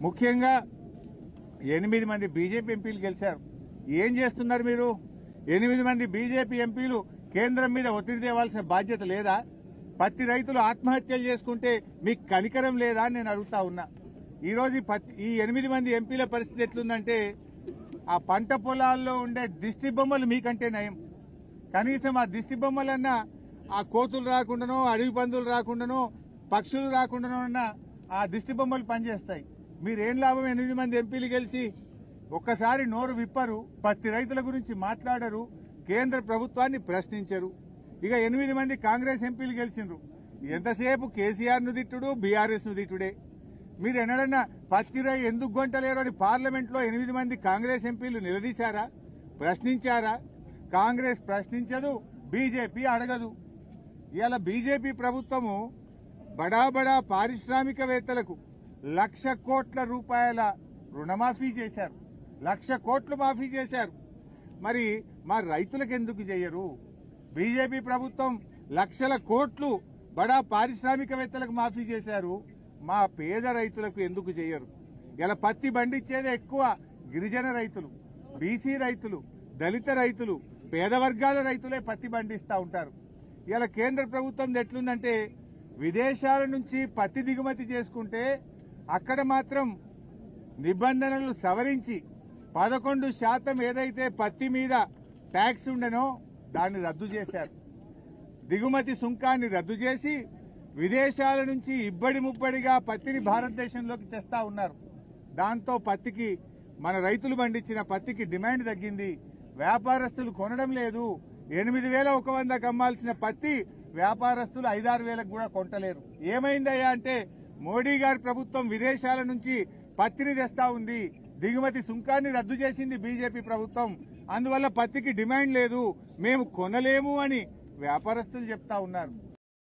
ముఖ్యంగా 8 మంది బీజేపీ ఎంపీలు గెలిచారు. ఏం చేస్తున్నారు మీరు? 8 మంది బీజేపీ ఎంపీలు కేంద్రం మీద ఒత్తిడి తేవాల్సిన బాధ్యత లేదా? పత్తి రైతులు ఆత్మహత్యలు చేసుకుంటే మీకు కనికరం లేదా అని నేను అడుగుతా ఉన్నా. ఈరోజు ఈ 8 మంది ఎంపీల పరిస్థితి ఎట్లుందంటే ఆ పంట పొలాల్లో ఉండే దిష్టి బొమ్మలు మీకంటే నయం. కనీసం ఆ దిష్టి బొమ్మలన్నా ఆ కోతులు రాకుండానో, అడవి పందులు రాకుండానో, పక్షులు రాకుండానో అన్న ఆ దిష్టి బొమ్మలు పనిచేస్తాయి. మీరేం లాభం? 8 మంది ఎంపీలు గెలిచి ఒక్కసారి నోరు విప్పరు, పత్తి రైతుల గురించి మాట్లాడరు, కేంద్ర ప్రభుత్వాన్ని ప్రశ్నించరు. ఇక 8 మంది కాంగ్రెస్ ఎంపీలు గెలిచిండ్రు. ఎంతసేపు కేసీఆర్ ను తిట్టుడు, బీఆర్ఎస్ ను తిట్టుడే. మీరు ఎన్నడన్నా పత్తి రై ఎందుకు గొంటలేరు అని పార్లమెంట్ లో 8 మంది కాంగ్రెస్ ఎంపీలు నిలదీశారా? ప్రశ్నించారా? కాంగ్రెస్ ప్రశ్నించదు, బీజేపీ అడగదు. ఇవాళ బీజేపీ ప్రభుత్వము బడా బడా పారిశ్రామికవేత్తలకు 1,00,000 కోట్ల రూపాయల రుణమాఫీ చేశారు. 1,00,000 కోట్లు మాఫీ చేశారు. మరి మా రైతులకు ఎందుకు చేయరు? బీజేపీ ప్రభుత్వం 1,00,000 కోట్లు బడా పారిశ్రామికవేత్తలకు మాఫీ చేశారు, మా పేద రైతులకు ఎందుకు చేయరు? ఇలా పత్తి పండించేదే ఎక్కువ గిరిజన రైతులు, బీసీ రైతులు, దళిత రైతులు, పేద వర్గాల రైతులే పత్తి పండిస్తా ఉంటారు. ఇలా కేంద్ర ప్రభుత్వం ఎట్లుందంటే విదేశాల నుంచి పత్తి దిగుమతి చేసుకుంటే అక్కడ మాత్రం నిబంధనలు సవరించి 11% ఏదైతే పత్తి మీద ట్యాక్స్ ఉండనో దాన్ని రద్దు చేశారు. దిగుమతి సుంకాన్ని రద్దు చేసి విదేశాల నుంచి ఇబ్బడి ముబ్బడిగా పత్తిని భారతదేశంలోకి తెస్తా ఉన్నారు. దాంతో పత్తికి, మన రైతులు పండించిన పత్తికి డిమాండ్ తగ్గింది. వ్యాపారస్తులు కొనడం లేదు. 8,100కు అమ్మాల్సిన పత్తి వ్యాపారస్తులు 5,000-6,000కు కూడా కొంటలేరు. ఏమైందయ్యా అంటే మోడీ గారి ప్రభుత్వం విదేశాల నుంచి పత్తిని తెస్తా ఉంది, దిగుమతి సుంకాన్ని రద్దు చేసింది బీజేపీ ప్రభుత్వం. అందువల్ల పత్తికి డిమాండ్ లేదు, మేము కొనలేము అని వ్యాపారస్తులు చెప్తా ఉన్నారు.